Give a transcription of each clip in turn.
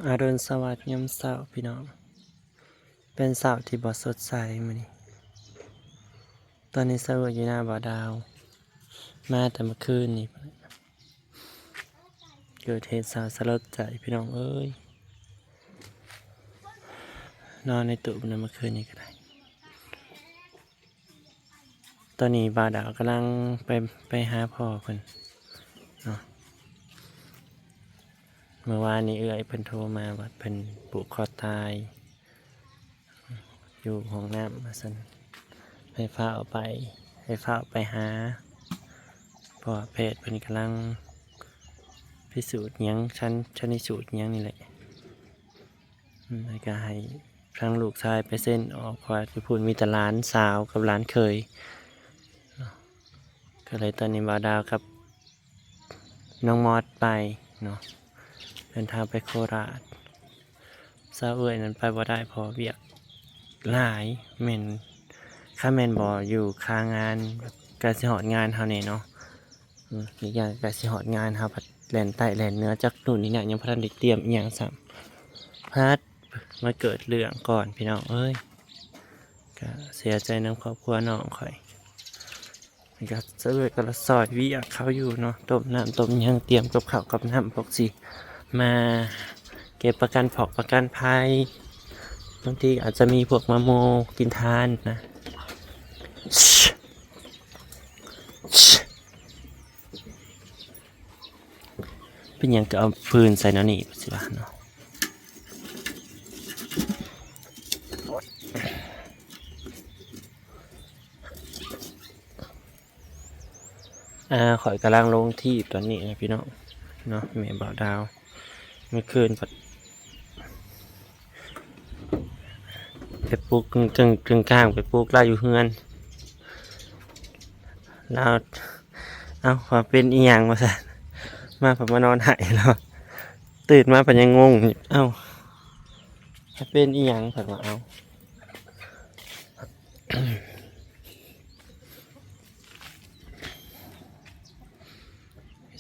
อรุณสวัสดิ์ยามเช้าพี่น้องเป็นเช้าที่บ่สดใสมื้อนี้ตอนนี้เช้าอยู่หน้าบ่อดาวมาแต่เมื่อคืนนี่เกิดเหตุสลดใจพี่น้องเอ้ยนอนในตู้มันเมื่อคืนนี้ก็ได้ตอนนี้บ่าวดาวกำลังไปหาพ่อเพิ่นเนาะเมื่อวานนี้เอื้อยเพิ่นโทรมาว่าเพิ่นผูกคอตายอยู่ห้องน้ำมาซั่นให้ฟ้าเอาไปหาเพราะว่าแพทย์เพิ่นกำลังพิสูจน์หยังชั้นพิสูจน์หยังนี่แหละแล้วก็ให้ทางลูกชายไปเส้นออกเพราะที่พูดมีแต่หลานสาวกับหลานเคยก็เลยตอนนี้บ่าวดาวกับน้องมอสไปเนาะเดินทางไปโคราชสาวเอ๋ยนั้นไปบ่ได้พอเวียกหลายแม่นค่าแม่นบ่อยู่ค้างานการสิหอดงานเฮานี่เนาะอีกอย่างการสิหอดงานเฮาผัดแล่นใต้แล่นเหนือจากนู่นนี่เนี่ยยังบ่ทันได้เตรียมอีหยังซ้ำพัดมาเกิดเรื่องก่อนพี่น้องเอ้ยก็เสียใจน้ำครอบครัวน้องข่อยก็เสื้อก็ละซอยวิอยากเขาอยู่เนาะต้มน้ำต้มยังเตรียมกับข้าวกับน้ำพวกสิมาเก็บประกันผอกประกันภัยบางทีอาจจะมีพวกมะโมกินทานนะเป็นอย่างก็เอาฟืนใส่เนาะนี่สิบ้าเนาะข่อยกำลังลงที่ตอนนี้นะพี่น้องเนาะแม่บ่าวดาวเมื่อคืนไปปลูกกึ่งกลางไปปลูกไร่อยู่เฮือนแล้วเอาว่าเป็นอีหยังมาซะมาผมมานอนหายแล้วตื่นมาผมยังงงเอ้าเป็นอีหยังผมว่าเอา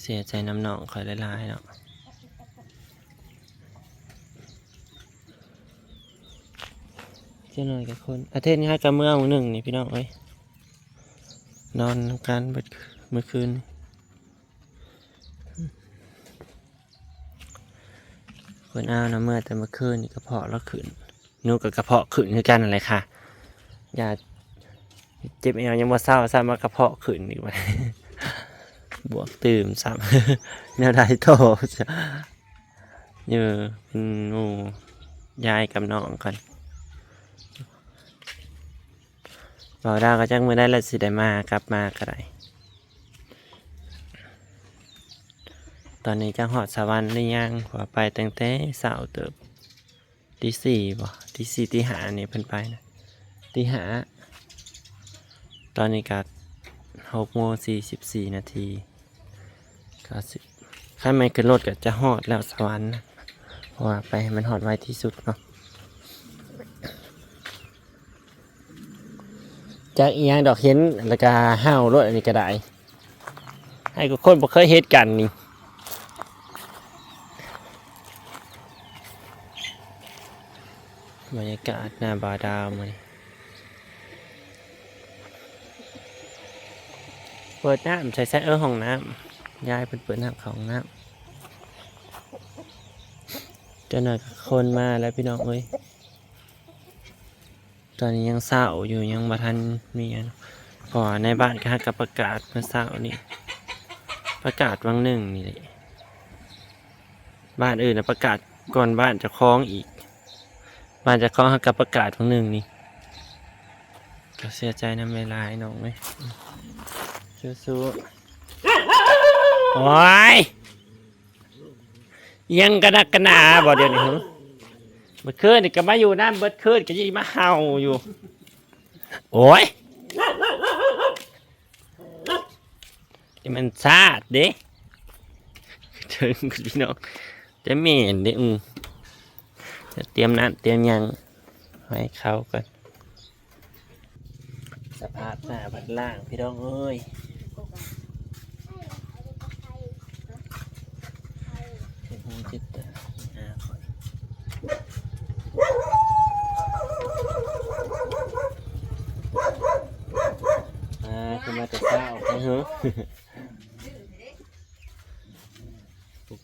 เสียใจน้ำหนองคอยละลายเนาะเจ้าหน่อยกับคนอาเทศนี้ให้กับเมื่อหนึ่งนี่พี่น้องเอ้ยนอนกันเมื่อคืนคนอ้าวนะเมื่อแต่เมื่อคืนนี่กระเพาะแล้วขึ้นนูกับกระเพาะขึ้นคือกันอะไรค่ะอย่าเจ็บเอวยังมาเศร้าซ้ำมากระเพาะขึ้นอีกวันบวกตื่มซ้ำแนวใดโตอยู่งูยายกับน้องกันบอกดาวก็จังมือได้แล้วสิได้มากลับมาก็ได้ตอนนี้จังหอดสวรรค์หรือยังพอไปตั้งแต่เสาเติบตีสี่บ่ตีสี่ตีห้านี่เพิ่นไปนะตีห้าตอนนี้ก็6:44ก็ถ้าไม่ขึ้นรถก็จะหอดแล้วสวรรค์นะเพราะว่าไปให้มันหอดไวที่สุดเนาะจากอีหยังดอกเห็นแล้วก็ห้าวรถอันนี้ก็ได้ให้กับคนบ่เคยเฮ็ดกันนี่บรรยากาศหน้าบาดาลมันเปิดน้ำใช้ห้องน้ำยายเปิดน้ำของน้ำเจ้าหน่อยคนมาแล้วพี่น้องเอ้ยตอนนี้ยังเศร้าอยู่ยังบ่ทันมีก่อนในบ้านก็ให้กับประกาศเมื่อเศร้านี่ประกาศวังหนึ่งนี่แหละบ้านอื่นนะประกาศก่อนบ้านจะคล้องอีกบ้านจะคล้องให้กับประกาศวังหนึ่งนี่ก็เสียใจนะไม่ลายน้องไหมสู้ๆโอ้ยยังกระดักกระหนาบ่เดี๋ยวนี้เมื่อคืนนี่ก็มาอยู่นั่นเบิดคืนก็ยังมาเห่าอยู่โอ้ยนี่มันซาดเด้ถึงพี่น้องจะเหม็นเด้จะเตรียมน้ำเตรียมยังให้เขากันสภาพหน้าบัดล่างพี่น้องเอ้ยเจ็บหูเจ็บตา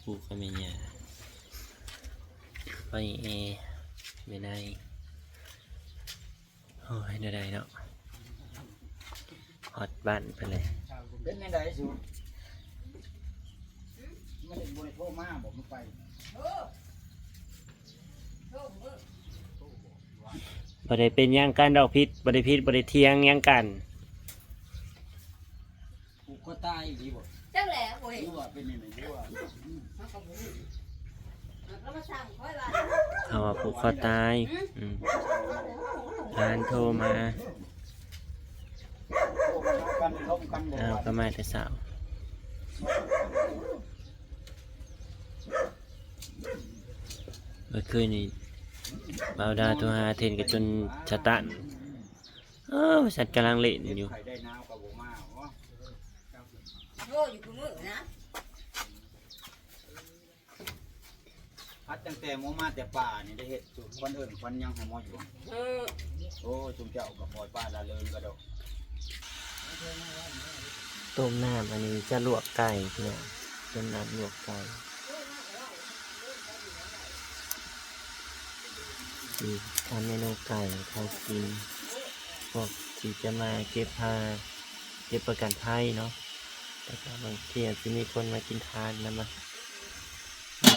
ปูก็ไม่ยาไปไม่ได้โอ้ยได้เนาะฮอดบ้านไปเลย เป็นยังไงสูไม่ได้บริโภคมากบอกมันไป บ่ได้เป็นหยังกันดอกพิษบ่ได้พิษบ่ได้เทียงหยังกัน ผูกคอตายดีบ่ จังแหละโอ้ย รู้ว่าเป็นยังไงรู้ว่า แล้วมาสั่งค่อยว่า เขาว่าผูกคอตายร้านโทรมา กันล้มกันบ่ อ้าวก็มาแต่เช้าเมื่อคืนนี้บ่าวดาโทรหาเทนกับจนชะตันฉันกำลังเล่นอยู่ ใครได้น้ำกับบ่มาอ๋อ โง่อยู่กูมือนะ พัดตั้งแต่หมอมาแต่ป่านี่ได้เฮ็ดสุดคนอื่นคนยังให้หมออยู่ โอ้จุ่มเจ้ากับปล่อยป้าละเลินกระโดด ต้มน้ำอันนี้จะลวกไก่เนี่ยต้มน้ำลวกไก่ทำเมนูไก่เขากินพวกที่จะมาเก็บประกันภัยเนาะแต่ก็บางทีอาจจะมีคนมากินทานนะมา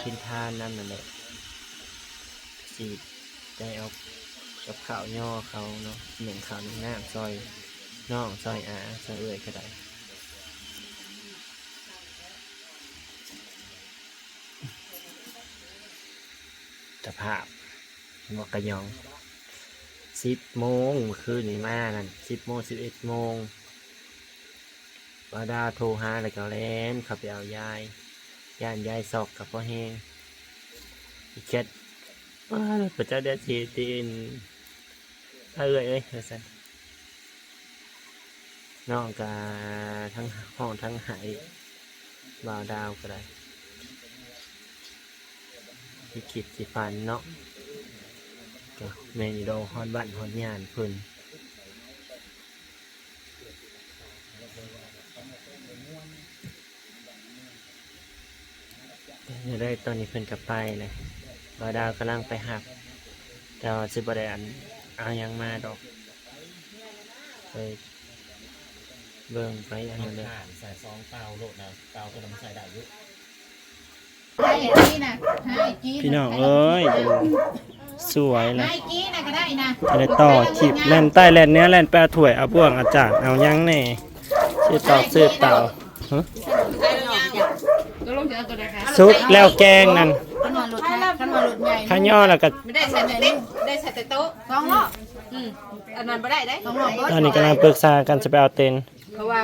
กินทานนั่นแหละสิได้เอากับข้าวย่อเขาเนาะหนึ่งข้าวหนึ่งน้ำซอยน้องซอยซอยเอื้อยก็ได้สภาพหมวกกระยอง10 โมงเมื่อคืนนี้มานั่น10 โมง11 โมงว่าดาโทรหาแล้วก็แล่นขับไปเอายายซอกกับพ่อแห้งอีเจ็ดพระเจ้าเดือดตีนเอ้ยสันน้องกาทั้งห้องทั้งหายบ่าวดาวก็ได้ที่คิดสิฟันเนาะก็แมนิโดฮอนบ้านฮอนยานพื้นได้ตอนนี้เพิ่นกับไปเลยบ่าวดาวกำลังไปหับแต่ว่าสิบ่ได้เอายังมาดอกไปเบิ่งไปอันนั้นเลย ใส่ซองเตาโลดนะเตาก็ต้องใส่ได้ยุ ได้อย่างนี้นะให้กี้ พี่น้องเอ้ยสวยเลย ให้กี้นะก็ได้นะ จะได้ต่อขีบแล่นใต้แล่นเนื้อแล่นแปรถ้วยเอาบ่วงเอาจารเอายังแน่ชื่อตอกซื้อเต่าซุปแล้วแกงนั่น ขันวาหลุดขันวาหลุดใหญ่ ข้าวย่อแล้วก็ ไม่ได้ใส่เต็มได้ใส่แต่โต๊ะสองรอบอันนั้นไม่ได้ได้สองรอบ ตอนนี้กำลังปรึกษากันจะไปเอาเต็นท์ เพราะว่า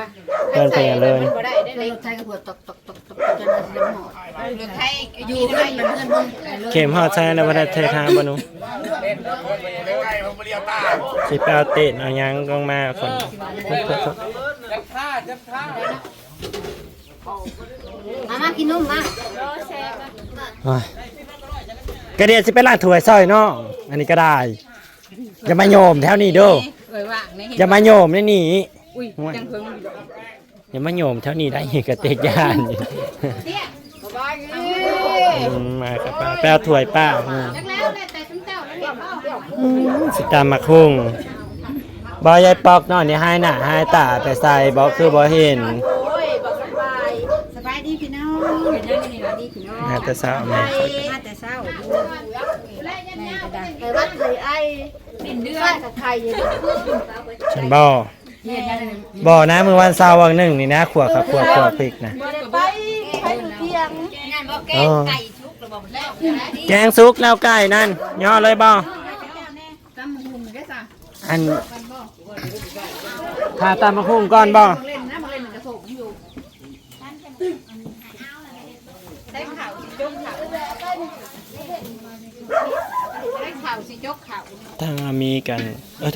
เดินไปอย่างเลย ไม่ได้ได้เลยใช้กระเบื้องตกจนเสียหมดหรือใครอยู่ได้เพื่อนมึง เข็มหอดใช้แล้วว่าได้เททางบ่หนูสิไปเอาเต็นท์เอายังลงมาคน มากินนุ่มมา โอ้ยกระเดียดสิไปล้างถ้วยซอยน้องอันนี้ก็ได้อย่ามาโยมแถวนี้เด้อ เอ้ยว่างนี่ อย่ามาโยมในนี่ อุ้ยจังเพิ่ง อย่ามาโยมแถวนี้ได้กระเตกยานอยู่ สบายดี มากับป้าไปเอาถ้วยป้า แล้วแต่ซุ้มเจ้าแล้วเห็นเปล่า สิตามมาคุ้งบ่ยายปอกนอนนี่ให้หน้าให้ตาไปใส่บ่คือบ่เห็น โอ้ยบอกสบายดีพี่น้องเห็นยังนี่ล่ะดีพี่น้อง น่าจะเศร้าแม่ มาแต่เช้าแม่ก็ได้ไปวัดเลยไอ้ดินเดือนกับใครอยู่ ฉันบ่ เห็นยัง บ่นะมื้อวันเสาร์วันหนึ่งนี่นะขวบขวบพริกนะ บ่ได้ไปเที่ยงงานบ่แกงไก่ชุกระบอกแล้ว แกงซุกแล้วไก่นั่นย่อเลยบ่ กำหุ่นได้จ้ะ อันถ้าตามมาคุ้งก่อนบ่ เล่นนะมาเล่นกระโถงอยู่ได้ข่าวสิจกข่าวได้ข่าวสิจกข่าว ทางอามีกัน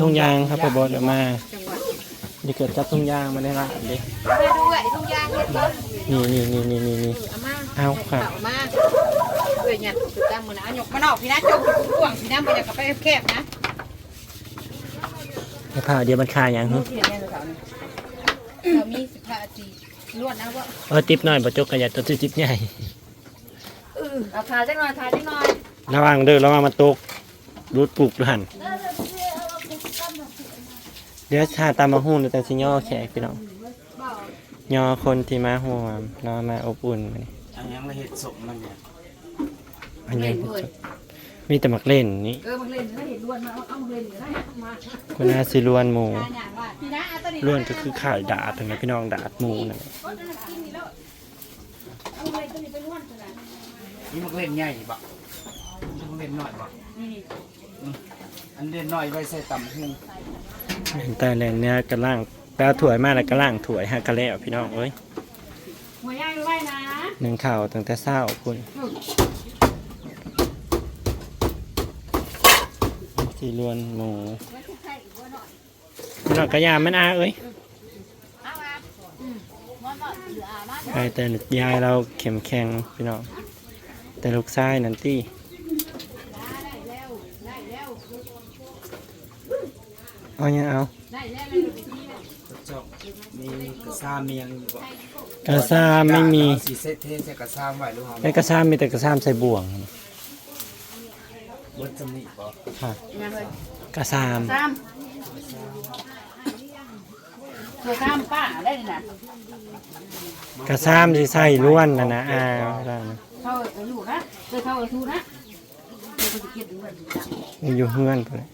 ทุ่งยางครับพ่อบดเอามา จังหวัด เดี๋ยวเกิดจับทุ่งยางมาได้ละเด้ ไปดูไอ้ทุ่งยางเฮ็ดต้น นี่ อามา เอาครับ ข่าวมาเอ้ยหยัดสุดตามมื้อนะหยกมานอกพี่นะจกกว้างพี่นะบ่อยากกลับไปแคบนะ เดี๋ยวพาเดี๋ยวมันคาอย่างหึ เรามี15นาที ลวดนะว่า ติ๊บน้อยบ่จกกระยาตัวติ๊บใหญ่ เอาขาจังหน่อยขาจังหน่อย ระวังเด้อระวังมันตกรูดปลูกด้วยหั่นเดี๋ยวถ้าตามมาฮู้เดี๋ยวแต่สิย่อแขกพี่น้องย่อคนที่มาห่วมเรามาอบอุ่นมานี่ อันยังละเห็ดสมมันเนี่ย อันนี้มีแต่มักเล่นนี่ มันเล่นแล้วเห็นลวดมาเอาเล่นได้มา คุณอาสิล้วนหมู อย่างว่าพี่นะตัวนี้ ล้วนก็คือข่ายดาดถึงนะพี่น้องดาดหมูนั่นแหละ เอาเลยตัวนี้ไปล้วนตัวนั้น นี่มันเล่นใหญ่บ่มันเล่นน้อยบ่อันเล่นน้อยไว้ใส่ตำหู แต่แลนเนี่ยกระล่างแปลถั่วยมาแล้วกระล่างถั่วยฮะกระแล้วพี่น้องเอ้ย หัวย่างไว้นะ หนึ่งข่าวตั้งแต่เช้าคุณที่ล้วนหมูพี่น้องกระยามันอาเอ้ย เอาอ่ะมันก็เหลือมา ใครแต่ยายเราเข็มแข็งพี่น้องแต่ลูกชายนั่นตี้เอาเนี่ยเอา ได้แล้วเลยไปที่ กระจกมีกระซ่าเมียงอยู่บ่ กระซามไม่มี สีเซตเทใส่กระซ่าไว้หรือเปล่า ไอ้กระซามมีแต่กระซามใส่บ่วง เบิดจำนี่บ่ ค่ะ ยังเลย กระซาม ซ้ำตัวซ้ำป้าได้เลยนะ กระซามที่ใส่ล้วนนะได้นะ เข้าไปอยู่นะเข้าไปทูนะเดี๋ยวก็จะเก็บด้วย มีอยู่เฮือนพุ่นเลย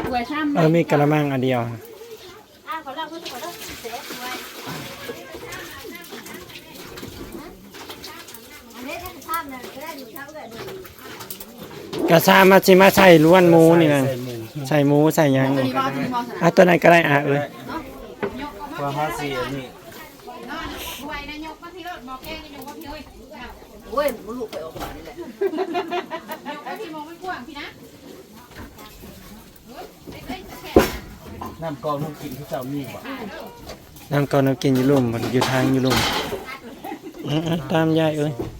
ตัวซ้ำ มีกระมังอันเดียว ขอเล่าเพื่อนขอเล่าเสียด้วยอันนี้ถ้าซ้ำเนี่ยจะได้อยู่ซ้ำเลย กระซามมาชิมาใส่ล้วนหมูนี่นะ ใส่หมู ใส่หมูใส่หยัง ตัวนี้บอลตัวนี้บอลสนาม ตัวไหนก็ได้เอ้ย เพราะเฮาสิอันนี้ โอ้ยมันลูกไปออกมานี่แหละ น้ำกองน้ำกินที่เจ้ามีบ่ น้ำก่อนน้ำกินอยู่ลุ่มอยู่ทางอยู่ลุ่มตามยายเอ้ย เ